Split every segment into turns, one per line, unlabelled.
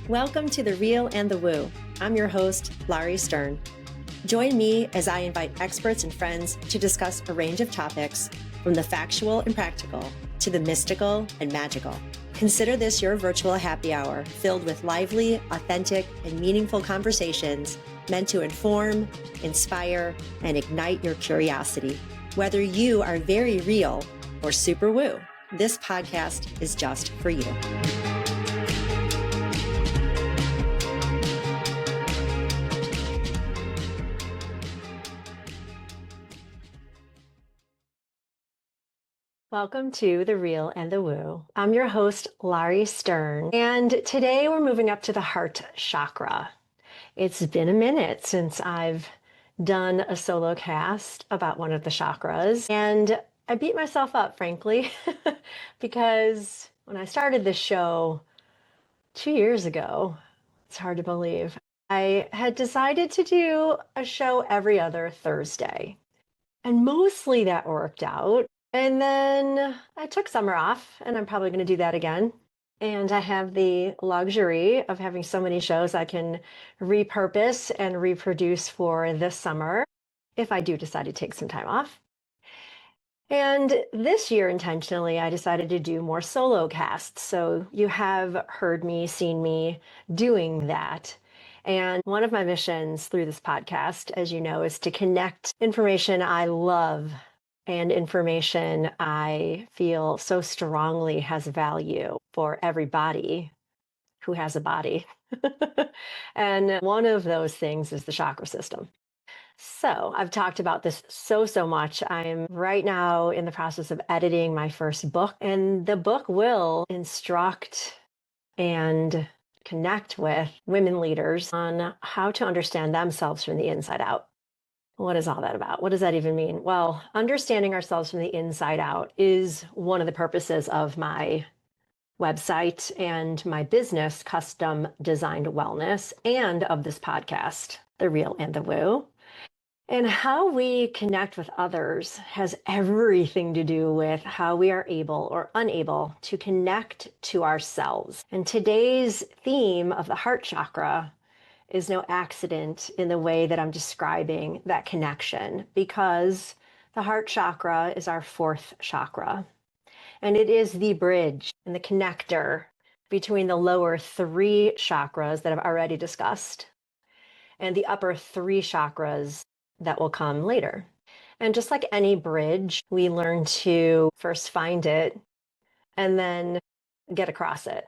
Welcome to The Real and the Woo. I'm your host, Lauri Stern. Join me as I invite experts and friends to discuss a range of topics, from the factual and practical to the mystical and magical. Consider this your virtual happy hour filled with lively, authentic, and meaningful conversations meant to inform, inspire, and ignite your curiosity. Whether you are very real or super woo, this podcast is just for you. Welcome to The Real and the Woo. I'm your host, Lauri Stern, and today we're moving up to the Heart Chakra. It's been a minute since I've done a solo cast about one of the chakras, and I beat myself up, frankly, because when I started this show 2 years ago, it's hard to believe, I had decided to do a show every other Thursday, and mostly that worked out. And then I took summer off, and I'm probably going to do that again. And I have the luxury of having so many shows I can repurpose and reproduce for this summer if I do decide to take some time off. And this year, intentionally, I decided to do more solo casts. So you have heard me, seen me doing that. And one of my missions through this podcast, as you know, is to connect information I love and information I feel so strongly has value for everybody who has a body. And one of those things is the chakra system. So I've talked about this so much. I'm right now in the process of editing my first book, and the book will instruct and connect with women leaders on how to understand themselves from the inside out. What is all that about? What does that even mean? Well, understanding ourselves from the inside out is one of the purposes of my website and my business, Custom Designed Wellness, and of this podcast, The Real and the Woo. And how we connect with others has everything to do with how we are able or unable to connect to ourselves. And today's theme of the heart chakra is no accident in the way that I'm describing that connection, because the heart chakra is our fourth chakra, and it is the bridge and the connector between the lower three chakras that I've already discussed and the upper three chakras that will come later. And just like any bridge, we learn to first find it and then get across it.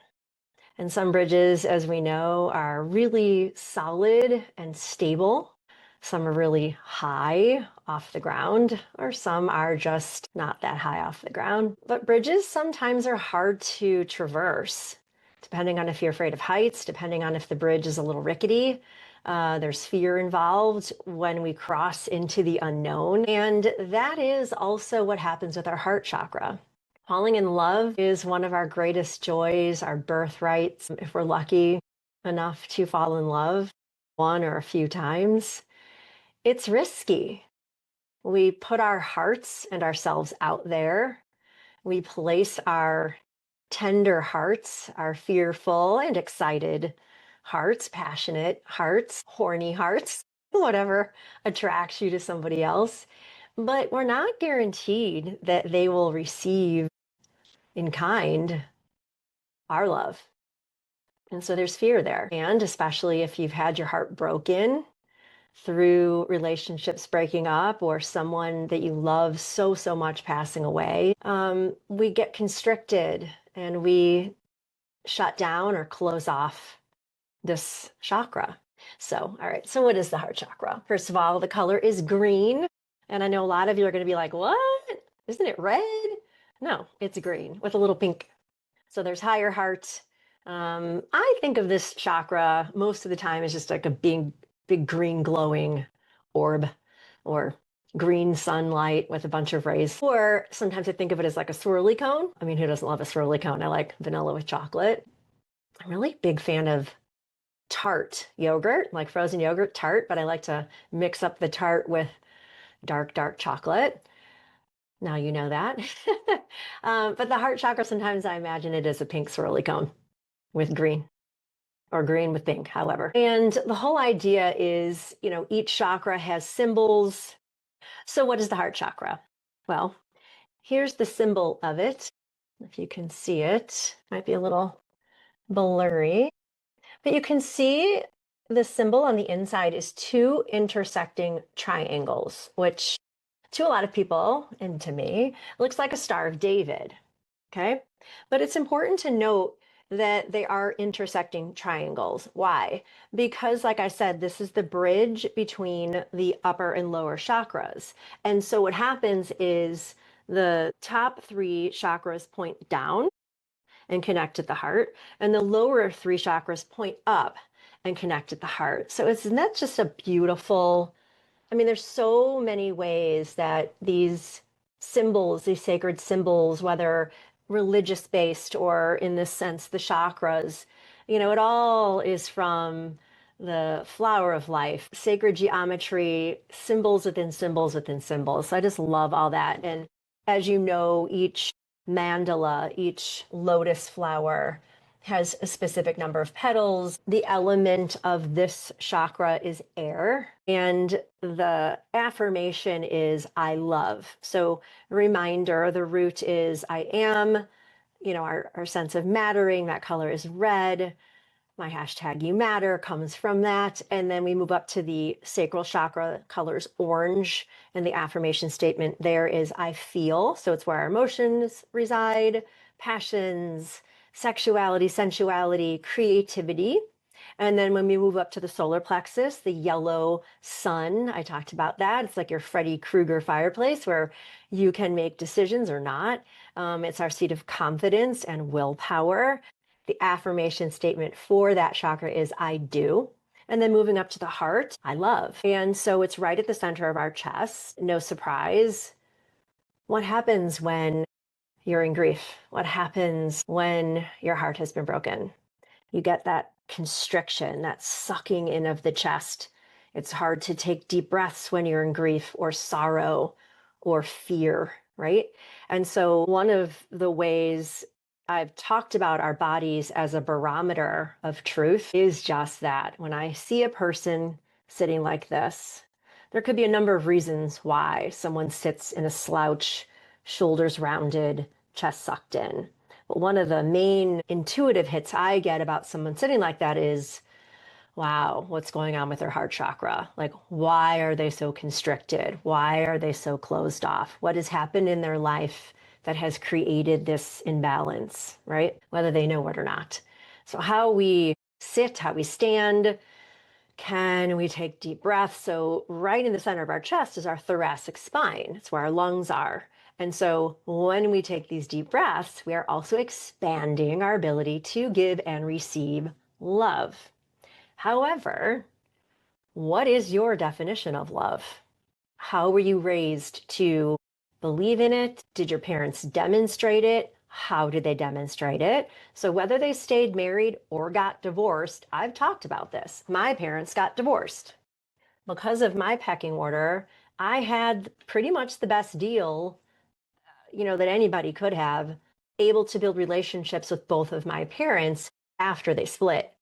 And some bridges, as we know, are really solid and stable. Some are really high off the ground, or some are just not that high off the ground. But bridges sometimes are hard to traverse, depending on if you're afraid of heights, depending on if the bridge is a little rickety. There's fear involved when we cross into the unknown. And that is also what happens with our heart chakra. Falling in love is one of our greatest joys, our birthrights. If we're lucky enough to fall in love one or a few times, it's risky. We put our hearts and ourselves out there. We place our tender hearts, our fearful and excited hearts, passionate hearts, horny hearts, whatever attracts you to somebody else. But we're not guaranteed that they will receive in kind our love. And so there's fear there. And especially if you've had your heart broken through relationships breaking up or someone that you love so much passing away, we get constricted and we shut down or close off this chakra. So, all right. So what is the heart chakra? First of all, the color is green. And I know a lot of you are going to be like, what? Isn't it red? No, it's green with a little pink. So there's higher heart. I think of this chakra most of the time as just like a big green glowing orb or green sunlight with a bunch of rays. Or sometimes I think of it as like a swirly cone. I mean, who doesn't love a swirly cone? I like vanilla with chocolate. I'm really a big fan of tart yogurt, like frozen yogurt tart, but I like to mix up the tart with dark chocolate. Now you know that. But the heart chakra, sometimes I imagine it as a pink swirly cone with green or green with pink, however. And the whole idea is, each chakra has symbols. So what is the heart chakra? Well, here's the symbol of it. If you can see it, might be a little blurry, but you can see the symbol on the inside is two intersecting triangles, which to a lot of people, and to me, looks like a Star of David. Okay. But it's important to note that they are intersecting triangles. Why? Because, like I said, this is the bridge between the upper and lower chakras. And so what happens is the top three chakras point down and connect at the heart, and the lower three chakras point up and connect at the heart. So isn't that just a beautiful, there's so many ways that these symbols, these sacred symbols, whether religious based or in this sense, the chakras, it all is from the flower of life, sacred geometry, symbols within symbols within symbols. So I just love all that. And as you know, each mandala, each lotus flower has a specific number of petals. The element of this chakra is air, and the affirmation is I love. So reminder, the root is I am, our sense of mattering, that color is red. My hashtag you matter comes from that. And then we move up to the sacral chakra, colors orange. And the affirmation statement there is I feel. So it's where our emotions reside, passions, sexuality, sensuality, creativity. And then when we move up to the solar plexus, the yellow sun, I talked about that. It's like your Freddy Krueger fireplace where you can make decisions or not. It's our seat of confidence and willpower. The affirmation statement for that chakra is I do. And then moving up to the heart, I love. And so it's right at the center of our chest. No surprise. What happens when you're in grief? What happens when your heart has been broken? You get that constriction, that sucking in of the chest. It's hard to take deep breaths when you're in grief or sorrow or fear, right? And so one of the ways I've talked about our bodies as a barometer of truth is just that. When I see a person sitting like this, there could be a number of reasons why someone sits in a slouch, shoulders rounded, chest sucked in. But one of the main intuitive hits I get about someone sitting like that is, wow, what's going on with their heart chakra? Like, why are they so constricted? Why are they so closed off? What has happened in their life that has created this imbalance, right? Whether they know it or not. So how we sit, how we stand, can we take deep breaths? So right in the center of our chest is our thoracic spine. It's where our lungs are. And so when we take these deep breaths, we are also expanding our ability to give and receive love. However, what is your definition of love? How were you raised to believe in it? Did your parents demonstrate it? How did they demonstrate it? So whether they stayed married or got divorced, I've talked about this. My parents got divorced. Because of my pecking order, I had pretty much the best deal that anybody could have, able to build relationships with both of my parents after they split.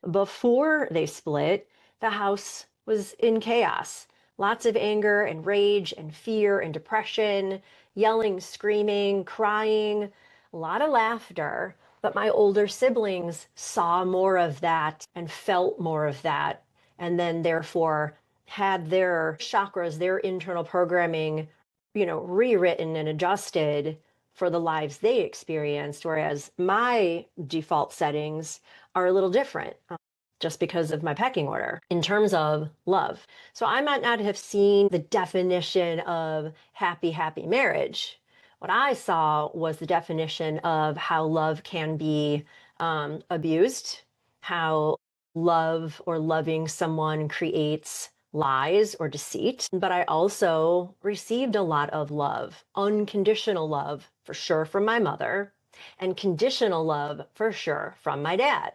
Before they split, the house was in chaos. Lots of anger and rage and fear and depression, yelling, screaming, crying, a lot of laughter. But my older siblings saw more of that and felt more of that, and then therefore had their chakras, their internal programming rewritten and adjusted for the lives they experienced, whereas my default settings are a little different just because of my pecking order in terms of love. So I might not have seen the definition of happy, happy marriage. What I saw was the definition of how love can be abused, how love or loving someone creates lies or deceit. But I also received a lot of love, unconditional love for sure from my mother, and conditional love for sure from my dad.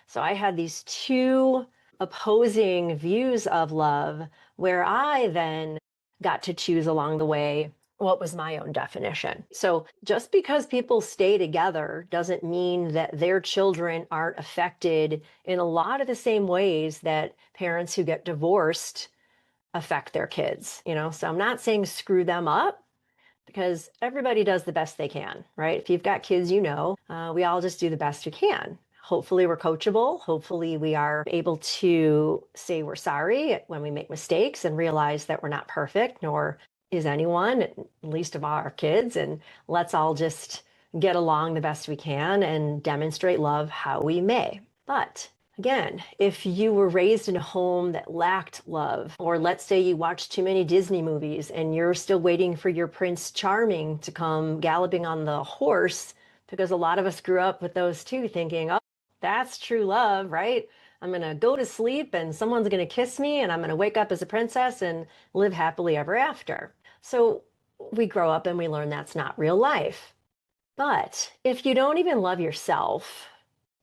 So I had these two opposing views of love where I then got to choose along the way what was my own definition. So just because people stay together doesn't mean that their children aren't affected in a lot of the same ways that parents who get divorced affect their kids, So I'm not saying screw them up, because everybody does the best they can, right? If you've got kids, we all just do the best we can. Hopefully we're coachable. Hopefully we are able to say we're sorry when we make mistakes and realize that we're not perfect, nor is anyone, least of all our kids. And let's all just get along the best we can and demonstrate love how we may. But again, if you were raised in a home that lacked love, or let's say you watched too many Disney movies and you're still waiting for your Prince Charming to come galloping on the horse, because a lot of us grew up with those too, thinking, oh, that's true love, right? I'm going to go to sleep and someone's going to kiss me and I'm going to wake up as a princess and live happily ever after. So we grow up and we learn that's not real life. But if you don't even love yourself,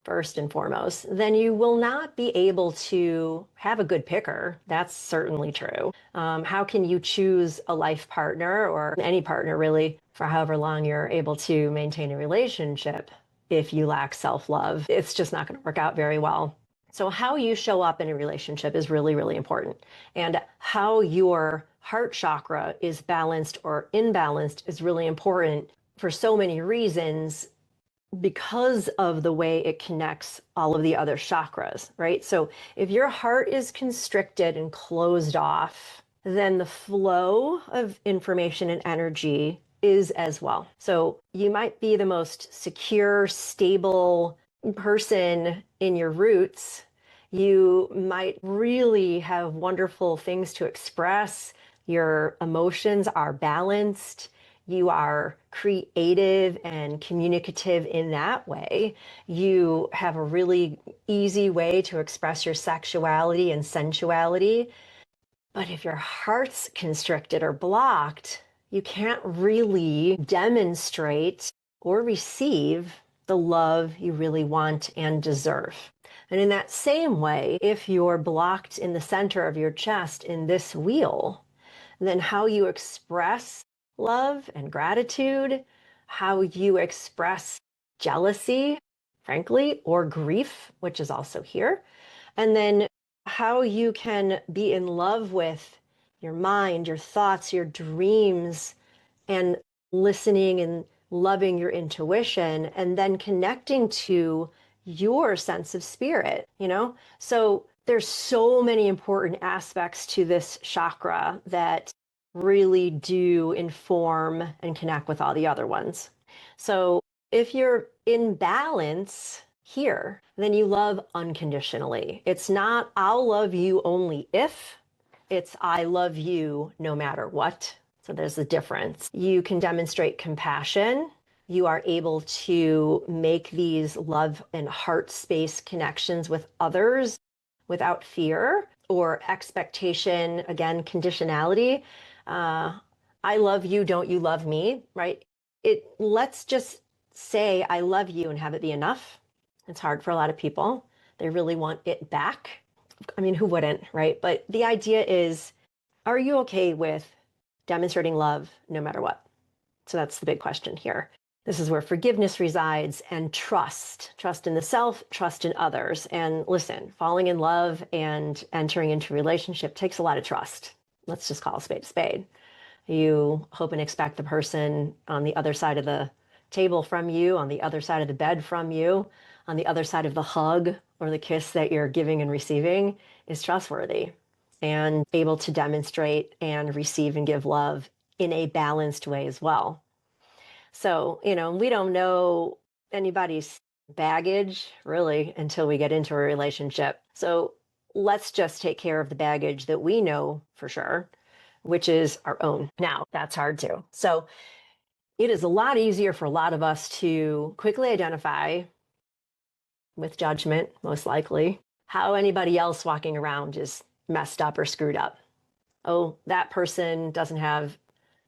first and foremost, then you will not be able to have a good picker. That's certainly true. How can you choose a life partner, or any partner really, for however long you're able to maintain a relationship if you lack self-love? It's just not going to work out very well. So how you show up in a relationship is really, really important. And how your heart chakra is balanced or imbalanced is really important for so many reasons, because of the way it connects all of the other chakras, right? So if your heart is constricted and closed off, then the flow of information and energy is as well. So you might be the most secure, stable person in your roots. You might really have wonderful things to express. Your emotions are balanced. You are creative and communicative in that way. You have a really easy way to express your sexuality and sensuality. But if your heart's constricted or blocked, you can't really demonstrate or receive the love you really want and deserve. And in that same way, if you're blocked in the center of your chest in this wheel, then how you express love and gratitude, how you express jealousy, frankly, or grief, which is also here, and then how you can be in love with your mind, your thoughts, your dreams, and listening and loving your intuition, and then connecting to your sense of spirit. So there's so many important aspects to this chakra that really do inform and connect with all the other ones. So if you're in balance here, then you love unconditionally. It's not I'll love you only if, it's I love you no matter what. So there's a difference. You can demonstrate compassion. You are able to make these love and heart space connections with others without fear or expectation. Again, conditionality. I love you, don't you love me, right? Let's just say I love you and have it be enough. It's hard for a lot of people. They really want it back. I mean, who wouldn't, right? But the idea is, are you okay with demonstrating love no matter what? So that's the big question here. This is where forgiveness resides, and trust in the self, trust in others. And listen, falling in love and entering into a relationship takes a lot of trust. Let's just call a spade a spade. You hope and expect the person on the other side of the table from you, on the other side of the bed from you, on the other side of the hug or the kiss that you're giving and receiving is trustworthy and able to demonstrate and receive and give love in a balanced way as well. So, we don't know anybody's baggage really until we get into a relationship. So let's just take care of the baggage that we know for sure, which is our own. Now, that's hard too. So it is a lot easier for a lot of us to quickly identify, with judgment, most likely, how anybody else walking around is messed up or screwed up. Oh, that person doesn't have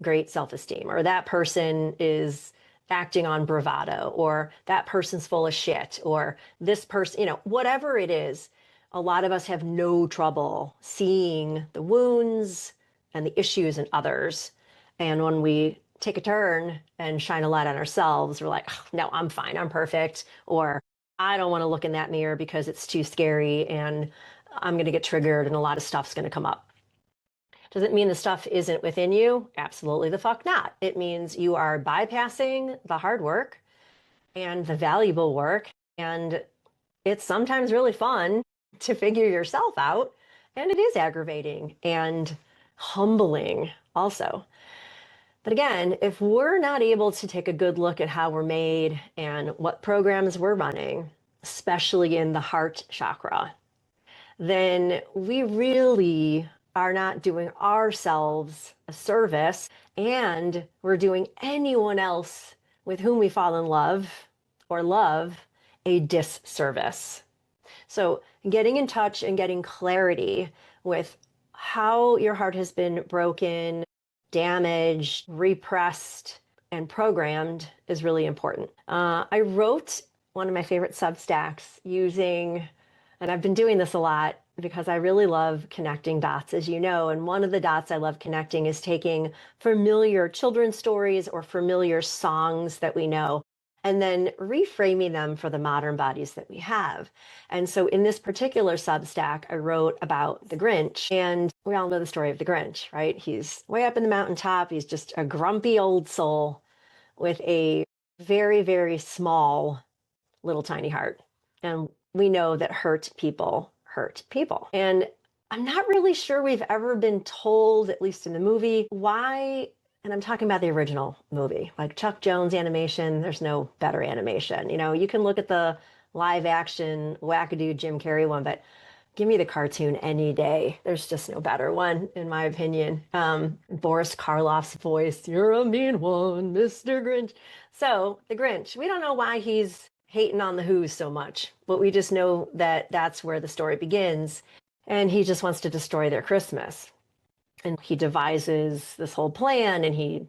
great self-esteem, or that person is acting on bravado, or that person's full of shit, or this person, whatever it is. A lot of us have no trouble seeing the wounds and the issues in others And when we take a turn and shine a light on ourselves, we're like, oh, no, I'm fine, I'm perfect. Or I don't want to look in that mirror because it's too scary and I'm going to get triggered and a lot of stuff's going to come up. Does it mean the stuff isn't within you? Absolutely the fuck not. It means you are bypassing the hard work and the valuable work. And it's sometimes really fun to figure yourself out. And it is aggravating and humbling also. But again, if we're not able to take a good look at how we're made and what programs we're running, especially in the heart chakra, then we really are not doing ourselves a service, and we're doing anyone else with whom we fall in love or love a disservice. So, getting in touch and getting clarity with how your heart has been broken, damaged, repressed, and programmed is really important. I wrote one of my favorite Substacks using, and I've been doing this a lot because I really love connecting dots, as you know. And one of the dots I love connecting is taking familiar children's stories or familiar songs that we know and then reframing them for the modern bodies that we have. And so in this particular Substack, I wrote about the Grinch. And we all know the story of the Grinch, right? He's way up in the mountaintop. He's just a grumpy old soul with a very, very small little tiny heart. And we know that hurt people hurt people. And I'm not really sure we've ever been told, at least in the movie, why. And I'm talking about the original movie, like Chuck Jones animation. There's no better animation. You know, you can look at the live action wackadoo Jim Carrey one, but give me the cartoon any day. There's just no better one, in my opinion. Boris Karloff's voice, you're a mean one, Mr. Grinch. So the Grinch, we don't know why he's hating on the Who's so much, but we just know that that's where the story begins. And he just wants to destroy their Christmas. And he devises this whole plan and he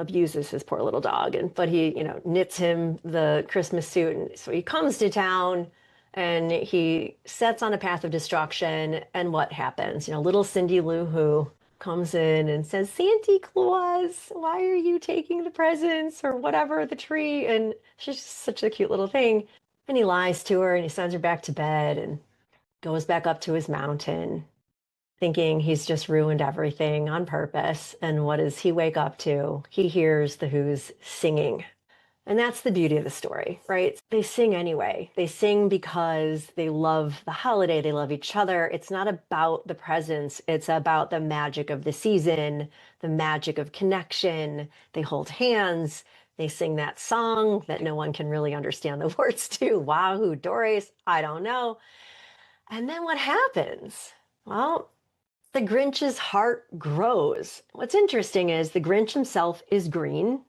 abuses his poor little dog. But he, knits him the Christmas suit. And so he comes to town and he sets on a path of destruction. And what happens? Little Cindy Lou Who comes in and says, Santa Claus, why are you taking the presents or whatever, the tree? And she's just such a cute little thing. And he lies to her and he sends her back to bed and goes back up to his mountain thinking he's just ruined everything on purpose. And what does he wake up to? He hears the Who's singing. And that's the beauty of the story, right? They sing anyway. They sing because they love the holiday. They love each other. It's not about the presents. It's about the magic of the season, the magic of connection. They hold hands. They sing that song that no one can really understand the words to. Wahoo, Doris, I don't know. And then what happens? Well, the Grinch's heart grows. What's interesting is the Grinch himself is green.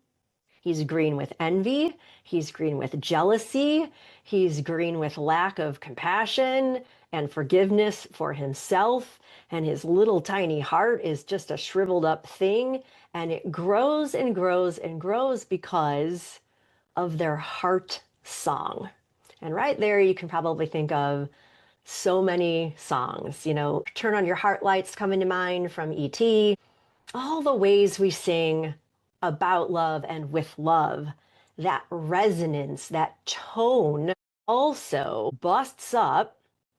He's green with envy. He's green with jealousy. He's green with lack of compassion and forgiveness for himself. And his little tiny heart is just a shriveled up thing. And it grows and grows and grows because of their heart song. And right there, you can probably think of so many songs. Turn on Your Heart Lights come into mind from E.T. All the ways we sing about love and with love, that resonance, that tone also busts up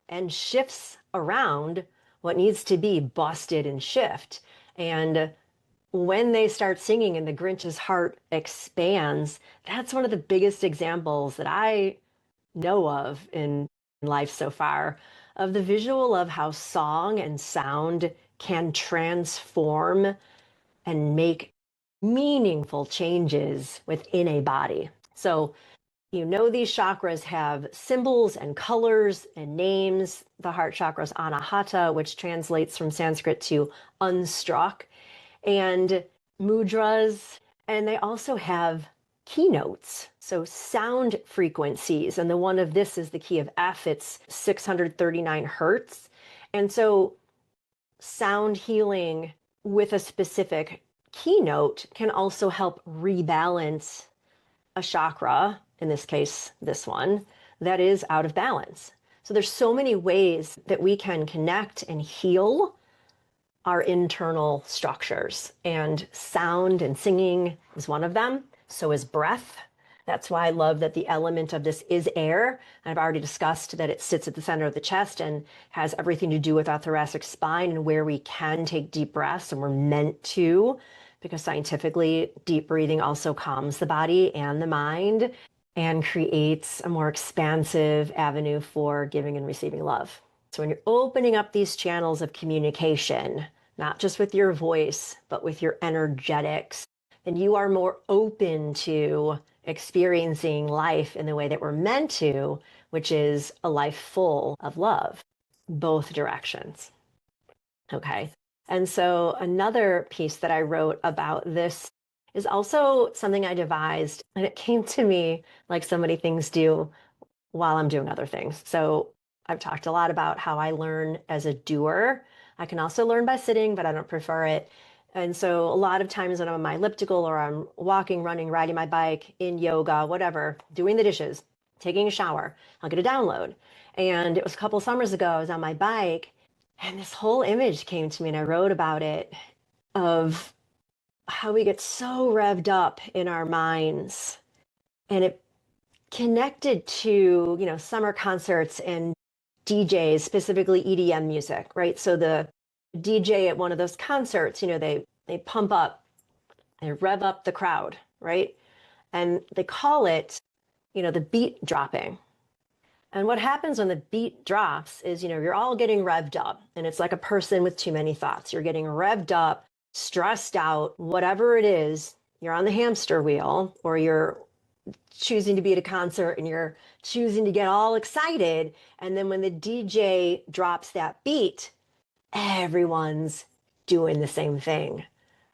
and shifts around what needs to be busted and shift. And when they start singing and the Grinch's heart expands, that's one of the biggest examples that I know of in life so far of the visual of how song and sound can transform and make meaningful changes within a body. So, these chakras have symbols and colors and names. The heart chakra is Anahata, which translates from Sanskrit to unstruck, and mudras. And they also have keynotes, so sound frequencies. And the one of this is the key of F. It's 639 hertz. And so sound healing with a specific keynote can also help rebalance a chakra, in this case, this one, that is out of balance. So there's so many ways that we can connect and heal our internal structures, and sound and singing is one of them. So is breath. That's why I love that the element of this is air. I've already discussed that it sits at the center of the chest and has everything to do with our thoracic spine and where we can take deep breaths, and we're meant to, because scientifically, deep breathing also calms the body and the mind and creates a more expansive avenue for giving and receiving love. So when you're opening up these channels of communication, not just with your voice, but with your energetics, then you are more open to experiencing life in the way that we're meant to, which is a life full of love, both directions. Okay. And so another piece that I wrote about this is also something I devised, and it came to me like so many things do while I'm doing other things. So I've talked a lot about how I learn as a doer. I can also learn by sitting, but I don't prefer it. And so a lot of times when I'm on my elliptical or I'm walking, running, riding my bike, in yoga, whatever, doing the dishes, taking a shower, I'll get a download. And it was a couple summers ago, I was on my bike and this whole image came to me, and I wrote about it, of how we get so revved up in our minds. And it connected to, summer concerts and DJs, specifically EDM music, right? So the DJ at one of those concerts, they pump up, they rev up the crowd, right? And they call it, the beat dropping. And what happens when the beat drops is, you're all getting revved up, and it's like a person with too many thoughts. You're getting revved up, stressed out, whatever it is. You're on the hamster wheel, or you're choosing to be at a concert and you're choosing to get all excited. And then when the DJ drops that beat, everyone's doing the same thing,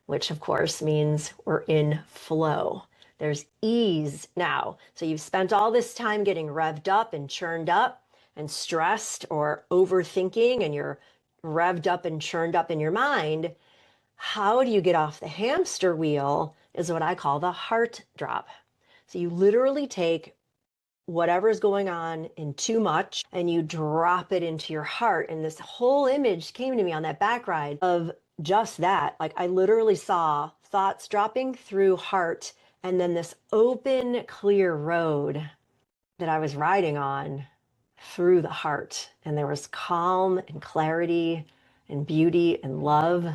which of course means we're in flow. There's ease now. So you've spent all this time getting revved up and churned up and stressed or overthinking, and you're revved up and churned up in your mind. How do you get off the hamster wheel is what I call the heart drop. So you literally take whatever's going on in too much and you drop it into your heart. And this whole image came to me on that back ride of just that. Like I literally saw thoughts dropping through heart, and then this open, clear road that I was riding on through the heart. And there was calm and clarity and beauty and love.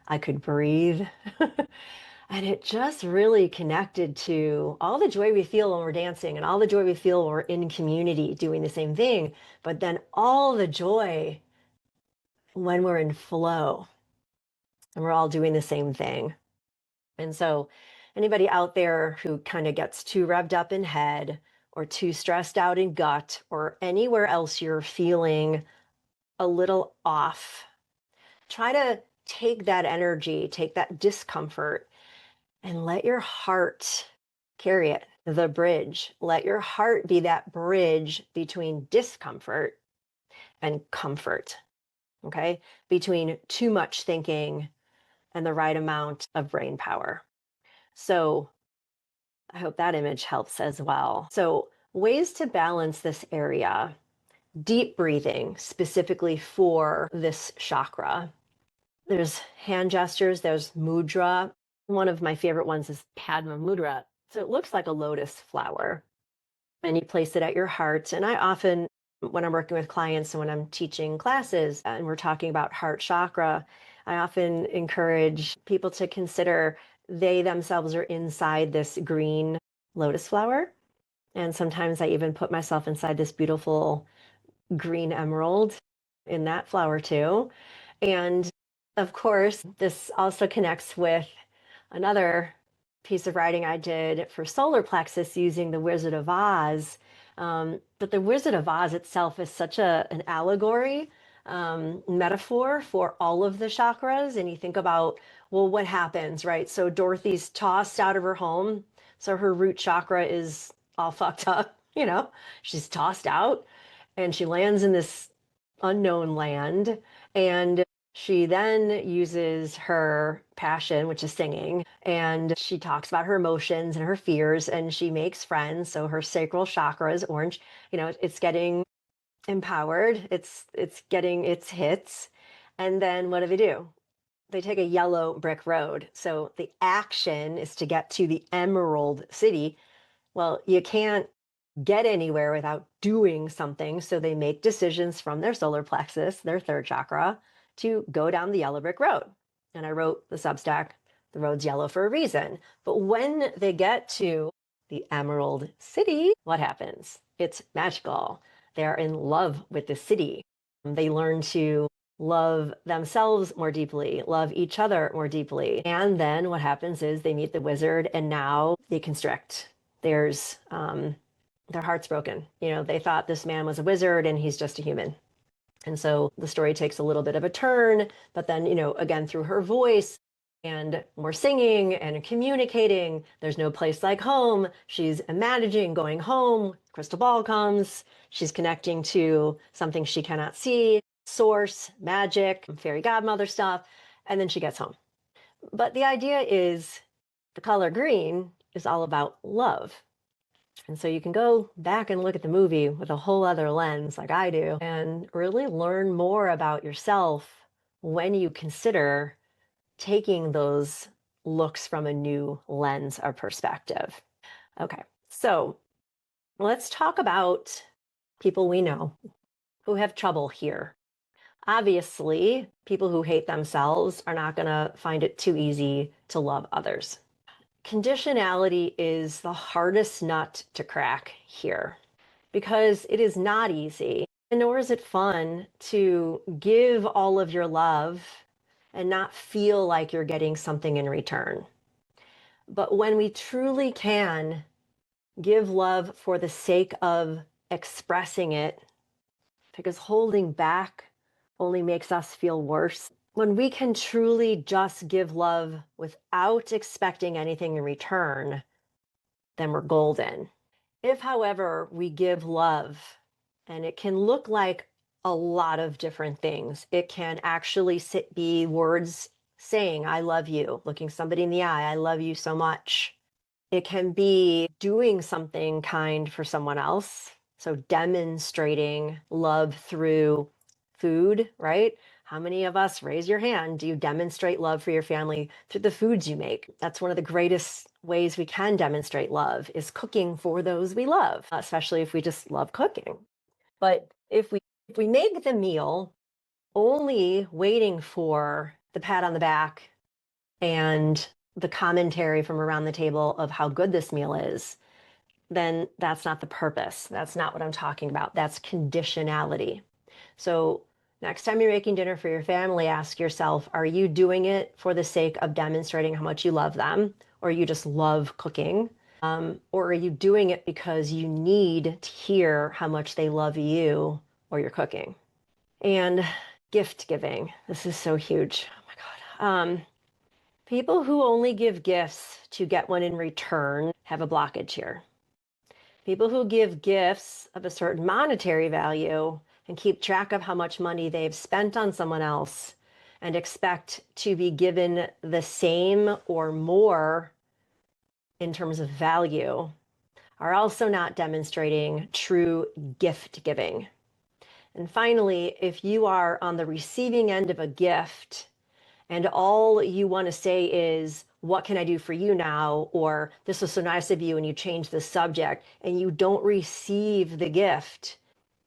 I could breathe. And it just really connected to all the joy we feel when we're dancing and all the joy we feel when we're in community doing the same thing, but then all the joy when we're in flow and we're all doing the same thing. And so anybody out there who kind of gets too revved up in head or too stressed out in gut or anywhere else you're feeling a little off, try to take that energy, take that discomfort, and let your heart carry it, the bridge. Let your heart be that bridge between discomfort and comfort, okay? Between too much thinking and the right amount of brain power. So I hope that image helps as well. So ways to balance this area: deep breathing specifically for this chakra. There's hand gestures, there's mudra. One of my favorite ones is Padma Mudra. So it looks like a lotus flower, and you place it at your heart. And I often, when I'm working with clients and when I'm teaching classes and we're talking about heart chakra, I often encourage people to consider they themselves are inside this green lotus flower. And sometimes I even put myself inside this beautiful green emerald in that flower too. And of course, this also connects with another piece of writing I did for solar plexus using the Wizard of Oz. But the Wizard of Oz itself is such an allegory, metaphor for all of the chakras. And you think about, well, what happens, right? So Dorothy's tossed out of her home. So her root chakra is all fucked up, she's tossed out and she lands in this unknown land. And she then uses her passion, which is singing, and she talks about her emotions and her fears, and she makes friends. So her sacral chakra is orange. It's getting empowered. It's getting its hits. And then what do? they take a yellow brick road. So the action is to get to the Emerald City. Well, you can't get anywhere without doing something. So they make decisions from their solar plexus, their third chakra, to go down the yellow brick road. And I wrote the Substack, the road's yellow for a reason. But when they get to the Emerald City, what happens? It's magical. They're in love with the city. They learn to love themselves more deeply, love each other more deeply. And then what happens is they meet the wizard and now they constrict. There's their heart's broken. They thought this man was a wizard and he's just a human. And so the story takes a little bit of a turn, but then, again, through her voice and more singing and communicating, there's no place like home. She's imagining going home. Crystal ball comes. She's connecting to something she cannot see, source, magic, fairy godmother stuff. And then she gets home. But the idea is the color green is all about love. And so you can go back and look at the movie with a whole other lens, like I do, and really learn more about yourself when you consider taking those looks from a new lens or perspective. Okay, so let's talk about people we know who have trouble here. Obviously, people who hate themselves are not going to find it too easy to love others. Conditionality is the hardest nut to crack here because it is not easy, and nor is it fun to give all of your love and not feel like you're getting something in return. But when we truly can give love for the sake of expressing it, because holding back only makes us feel worse. When we can truly just give love without expecting anything in return, then we're golden. If, however, we give love, and it can look like a lot of different things, it can actually be words saying, I love you, looking somebody in the eye, I love you so much. It can be doing something kind for someone else. So demonstrating love through food, right? How many of us, raise your hand, do you demonstrate love for your family through the foods you make? That's one of the greatest ways we can demonstrate love is cooking for those we love, especially if we just love cooking. But if we make the meal only waiting for the pat on the back and the commentary from around the table of how good this meal is, then that's not the purpose. That's not what I'm talking about. That's conditionality. So next time you're making dinner for your family, ask yourself, are you doing it for the sake of demonstrating how much you love them, or you just love cooking? Or are you doing it because you need to hear how much they love you or you're cooking? And gift giving. This is so huge. Oh my God. People who only give gifts to get one in return have a blockage here. People who give gifts of a certain monetary value and keep track of how much money they've spent on someone else and expect to be given the same or more in terms of value are also not demonstrating true gift giving. And finally, if you are on the receiving end of a gift and all you want to say is, what can I do for you now? Or this was so nice of you, and you change the subject and you don't receive the gift,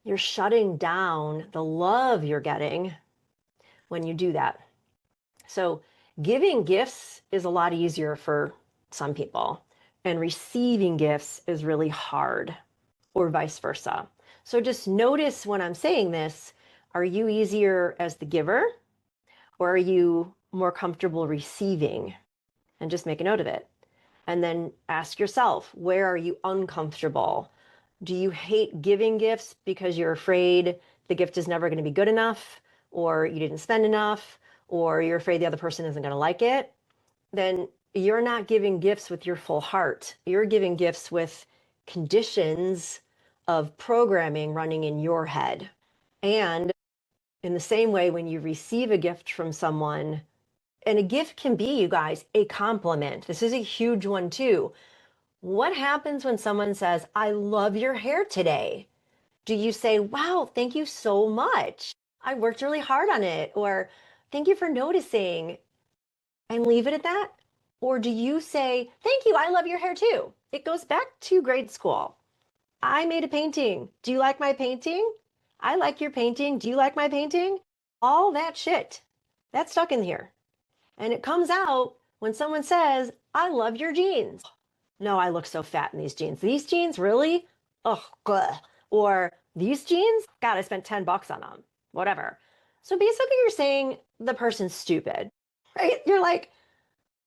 you're shutting down the love you're getting when you do that. So giving gifts is a lot easier for some people, and receiving gifts is really hard, or vice versa. So just notice when I'm saying this, are you easier as the giver, or are you more comfortable receiving? And just make a note of it. And then ask yourself, where are you uncomfortable? Do you hate giving gifts because you're afraid the gift is never going to be good enough, or you didn't spend enough, or you're afraid the other person isn't going to like it? Then you're not giving gifts with your full heart. You're giving gifts with conditions of programming running in your head. And in the same way, when you receive a gift from someone, and a gift can be, you guys, a compliment. This is a huge one too. What happens when someone says, I love your hair today? Do you say, wow, thank you so much. I worked really hard on it. Or thank you for noticing. and leave it at that? Or do you say, thank you, I love your hair too? It goes back to grade school. I made a painting. Do you like my painting? I like your painting. Do you like my painting? All that shit, that's stuck in here. And it comes out when someone says, I love your jeans. No, I look so fat in these jeans. These jeans, really? Ugh, bleh. Or these jeans? God, I spent $10 on them. Whatever. So basically, you're saying the person's stupid, right? You're like,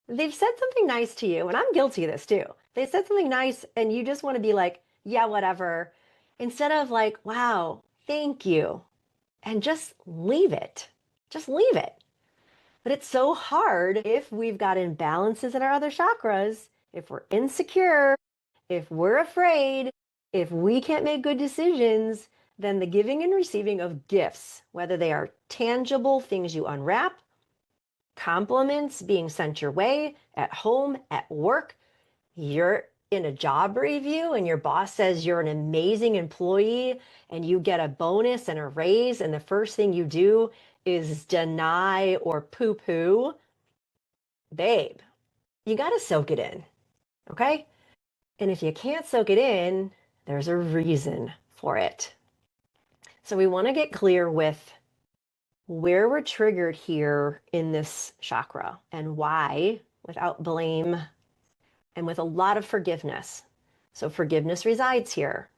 they've said something nice to you, and I'm guilty of this too. They said something nice, and you just want to be like, yeah, whatever, instead of like, wow, thank you, and just leave it. Just leave it. But it's so hard if we've got imbalances in our other chakras, if we're insecure, if we're afraid, if we can't make good decisions, then the giving and receiving of gifts, whether they are tangible things you unwrap, compliments being sent your way at home, at work, you're in a job review and your boss says you're an amazing employee and you get a bonus and a raise, and the first thing you do is deny or poo poo, babe, you got to soak it in. Okay. And if you can't soak it in, there's a reason for it. So we want to get clear with where we're triggered here in this chakra and why, without blame and with a lot of forgiveness. So forgiveness resides here.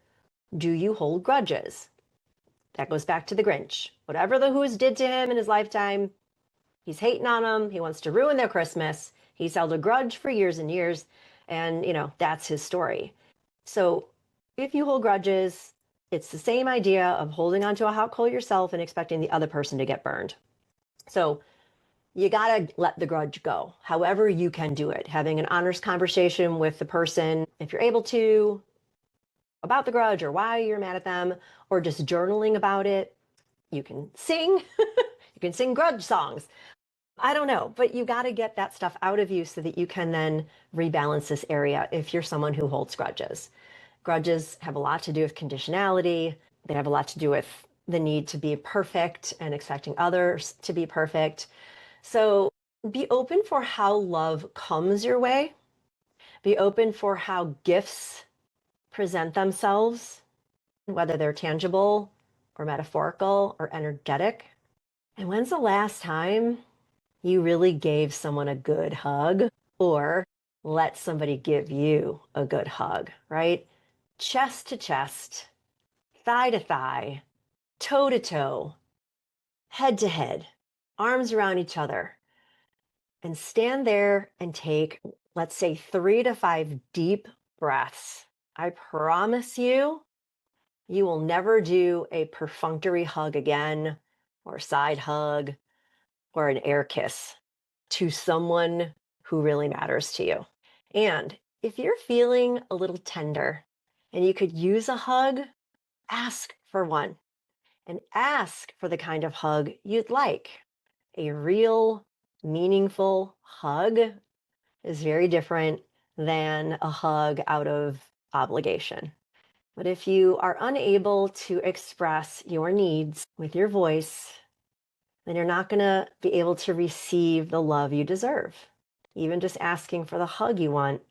Do you hold grudges? That goes back to the Grinch. Whatever the Who's did to him in his lifetime, he's hating on them. He wants to ruin their Christmas. He's held a grudge for years and years. And, that's his story. So if you hold grudges, it's the same idea of holding onto a hot coal yourself and expecting the other person to get burned. So you got to let the grudge go, however you can do it. Having an honest conversation with the person, if you're able to, about the grudge or why you're mad at them, or just journaling about it. You can sing, you can sing grudge songs. I don't know, but you got to get that stuff out of you so that you can then rebalance this area if you're someone who holds grudges. Grudges have a lot to do with conditionality. They have a lot to do with the need to be perfect and expecting others to be perfect. So be open for how love comes your way. Be open for how gifts present themselves, whether they're tangible or metaphorical or energetic. And when's the last time you really gave someone a good hug or let somebody give you a good hug, right? Chest to chest, thigh to thigh, toe to toe, head to head, arms around each other, and stand there and take, let's say, 3 to 5 deep breaths. I promise you, you will never do a perfunctory hug again, or side hug, or an air kiss to someone who really matters to you. And if you're feeling a little tender and you could use a hug, ask for one and ask for the kind of hug you'd like. A real, meaningful hug is very different than a hug out of obligation. But if you are unable to express your needs with your voice, then you're not going to be able to receive the love you deserve. Even just asking for the hug you want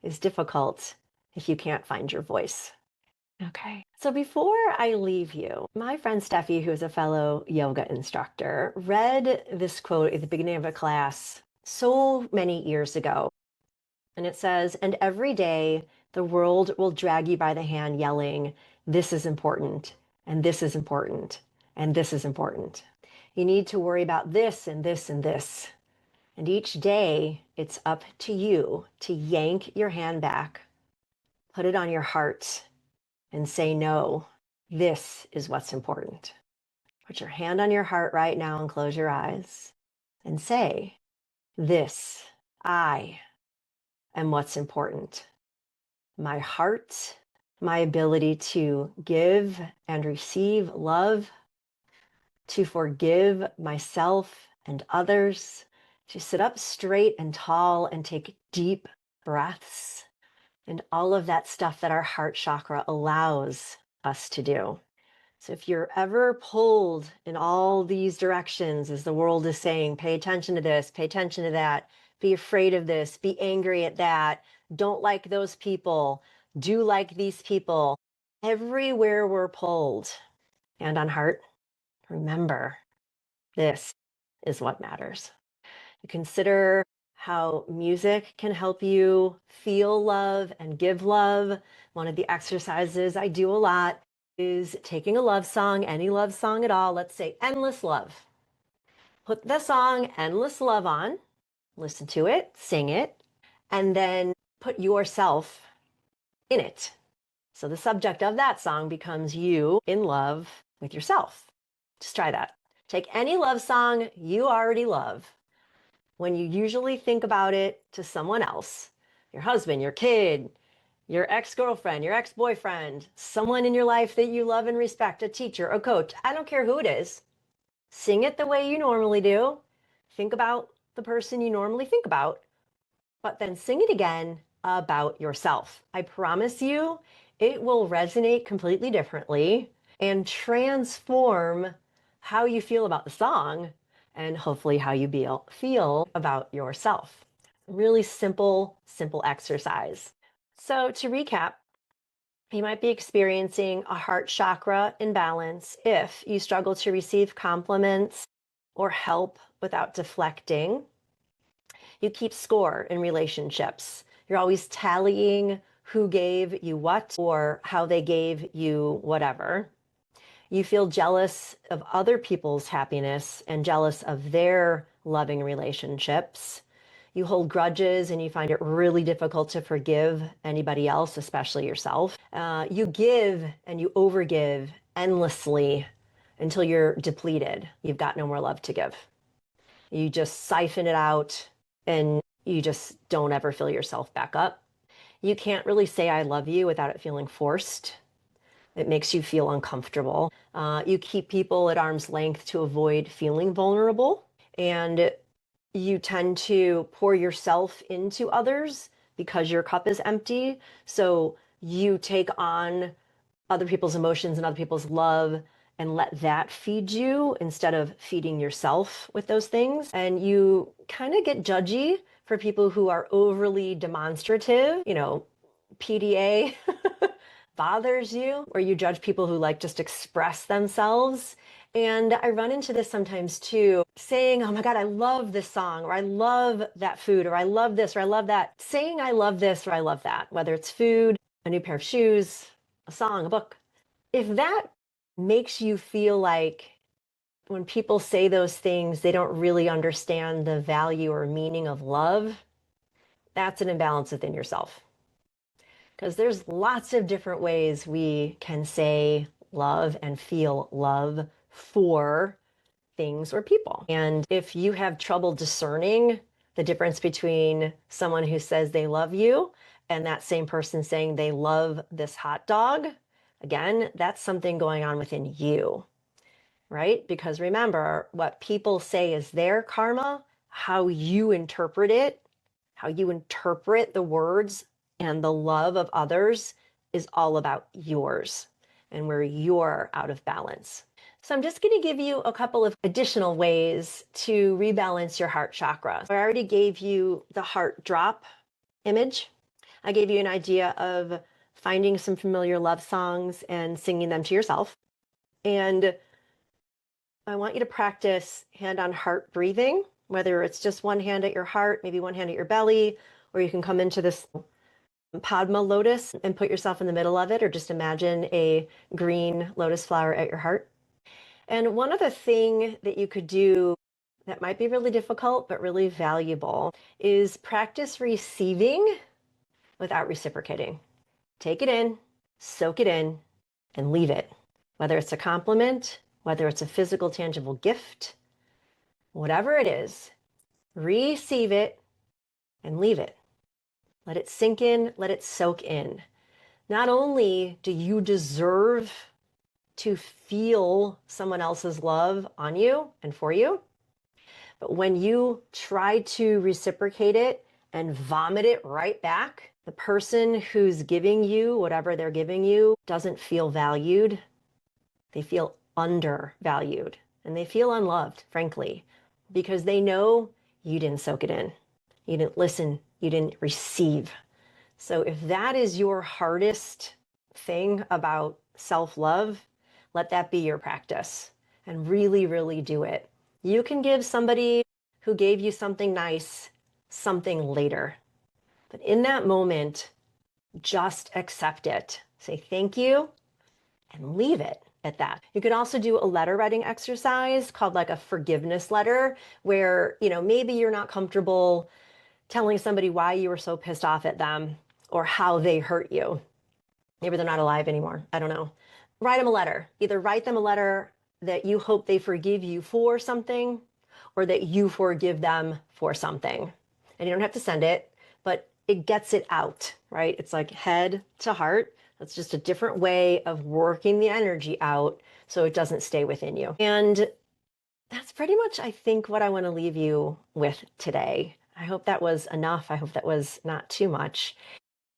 is difficult if you can't find your voice. Okay. So before I leave you, my friend Steffi, who is a fellow yoga instructor, read this quote at the beginning of a class so many years ago. And it says, and every day the world will drag you by the hand yelling, this is important, and this is important, and this is important. You need to worry about this and this and this. And each day it's up to you to yank your hand back, put it on your heart, and say, no, this is what's important. Put your hand on your heart right now and close your eyes and say, this, I am what's important. My heart, my ability to give and receive love, to forgive myself and others, to sit up straight and tall and take deep breaths, and all of that stuff that our heart chakra allows us to do. So if you're ever pulled in all these directions, as the world is saying, pay attention to this, pay attention to that, be afraid of this, be angry at that, don't like those people, do like these people, everywhere we're pulled. And on heart, remember, this is what matters. Consider how music can help you feel love and give love. One of the exercises I do a lot is taking a love song, any love song at all, let's say Endless Love. Put the song Endless Love on, listen to it, sing it, and then put yourself in it. So the subject of that song becomes you in love with yourself. Just try that. Take any love song you already love. When you usually think about it to someone else, your husband, your kid, your ex-girlfriend, your ex-boyfriend, someone in your life that you love and respect, a teacher, a coach, I don't care who it is, sing it the way you normally do. Think about the person you normally think about, but then sing it again about yourself. I promise you, it will resonate completely differently and transform how you feel about the song and hopefully how you feel about yourself. Really simple, simple exercise. So to recap, you might be experiencing a heart chakra imbalance if you struggle to receive compliments or help without deflecting. You keep score in relationships. You're always tallying who gave you what or how they gave you whatever. You feel jealous of other people's happiness and jealous of their loving relationships. You hold grudges and you find it really difficult to forgive anybody else, especially yourself. You give and you overgive endlessly until you're depleted. You've got no more love to give. You just siphon it out and you just don't ever fill yourself back up. You can't really say I love you without it feeling forced. It makes you feel uncomfortable. You keep people at arm's length to avoid feeling vulnerable. And you tend to pour yourself into others because your cup is empty. So you take on other people's emotions and other people's love and let that feed you instead of feeding yourself with those things. And you kind of get judgy for people who are overly demonstrative, PDA bothers you, or you judge people who like just express themselves. And I run into this sometimes too, saying, oh my God, I love this song, or I love that food, or I love this, or I love that. Saying I love this, or I love that, whether it's food, a new pair of shoes, a song, a book. If that makes you feel like when people say those things, they don't really understand the value or meaning of love, that's an imbalance within yourself. Because there's lots of different ways we can say love and feel love for things or people. And if you have trouble discerning the difference between someone who says they love you and that same person saying they love this hot dog, again, that's something going on within you, right? Because remember, what people say is their karma, how you interpret it, how you interpret the words and the love of others is all about yours and where you're out of balance. So I'm just going to give you a couple of additional ways to rebalance your heart chakra. I already gave you the heart drop image. I gave you an idea of finding some familiar love songs and singing them to yourself. And I want you to practice hand on heart breathing, whether it's just one hand at your heart, maybe one hand at your belly, or you can come into this Padma lotus and put yourself in the middle of it, or just imagine a green lotus flower at your heart. And one other thing that you could do that might be really difficult, but really valuable is practice receiving without reciprocating. Take it in, soak it in, and leave it. Whether it's a compliment, whether it's a physical, tangible gift, whatever it is, receive it and leave it. Let it sink in, let it soak in. Not only do you deserve to feel someone else's love on you and for you, but when you try to reciprocate it and vomit it right back, the person who's giving you whatever they're giving you doesn't feel valued, They feel undervalued and they feel unloved, frankly, because they know you didn't soak it in. You didn't listen. You didn't receive. So if that is your hardest thing about self-love, let that be your practice and really, really do it. You can give somebody who gave you something nice something later. But in that moment, just accept it. Say thank you and leave it at that. You could also do a letter writing exercise called like a forgiveness letter where, maybe you're not comfortable telling somebody why you were so pissed off at them or how they hurt you. Maybe they're not alive anymore. I don't know. Write them a letter. Either write them a letter that you hope they forgive you for something or that you forgive them for something. And you don't have to send it, but it gets it out, right? It's like head to heart. That's just a different way of working the energy out so it doesn't stay within you. And that's pretty much, I think, what I want to leave you with today. I hope that was enough. I hope that was not too much.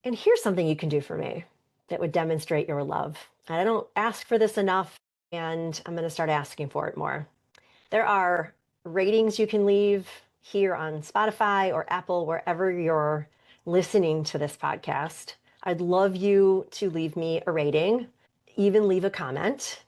And here's something you can do for me that would demonstrate your love. I don't ask for this enough, and I'm going to start asking for it more. There are ratings you can leave here on Spotify or Apple, wherever you're listening to this podcast. I'd love you to leave me a rating, even leave a comment.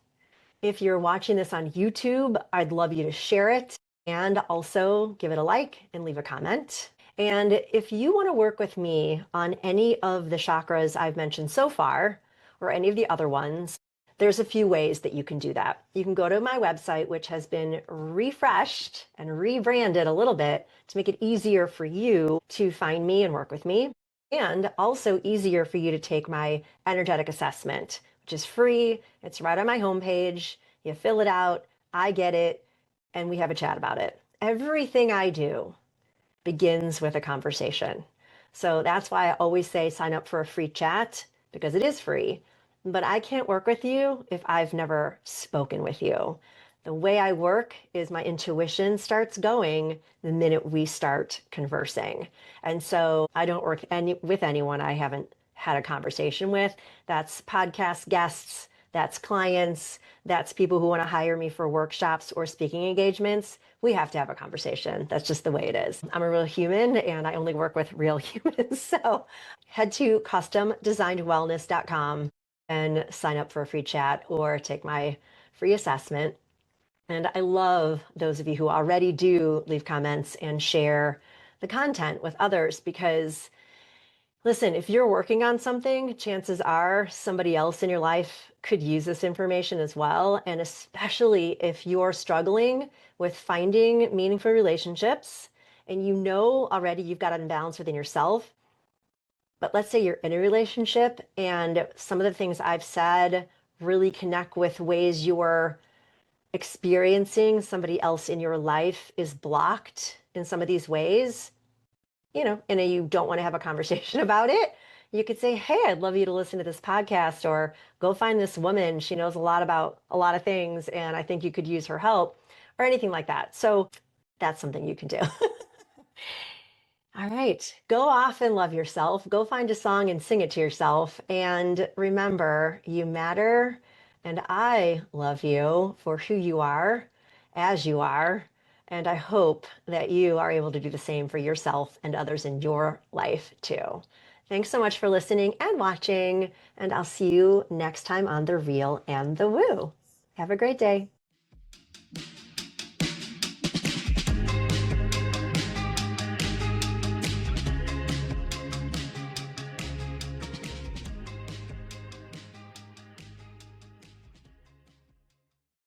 If you're watching this on YouTube, I'd love you to share it and also give it a like and leave a comment. And if you want to work with me on any of the chakras I've mentioned so far, or any of the other ones, there's a few ways that you can do that. You can go to my website, which has been refreshed and rebranded a little bit to make it easier for you to find me and work with me, and also easier for you to take my energetic assessment, which is free. It's right on my homepage. You fill it out, I get it, and we have a chat about it. Everything I do begins with a conversation. So that's why I always say sign up for a free chat, because it is free. But I can't work with you if I've never spoken with you. The way I work is my intuition starts going the minute we start conversing. And so I don't work with anyone I haven't had a conversation with. That's podcast guests, that's clients, that's people who want to hire me for workshops or speaking engagements. We have to have a conversation. That's just the way it is. I'm a real human and I only work with real humans. So head to customdesignedwellness.com and sign up for a free chat or take my free assessment. And I love those of you who already do leave comments and share the content with others, because listen, if you're working on something, chances are somebody else in your life could use this information as well. And especially if you're struggling with finding meaningful relationships and you know already you've got an imbalance within yourself, but let's say you're in a relationship and some of the things I've said really connect with ways you're experiencing somebody else in your life is blocked in some of these ways, and you don't want to have a conversation about it, you could say, hey, I'd love you to listen to this podcast, or go find this woman. She knows a lot about a lot of things, and I think you could use her help, or anything like that. So that's something you can do. All right, go off and love yourself. Go find a song and sing it to yourself. And remember, you matter, and I love you for who you are, as you are. And I hope that you are able to do the same for yourself and others in your life too. Thanks so much for listening and watching, and I'll see you next time on The Real and the Woo. Have a great day.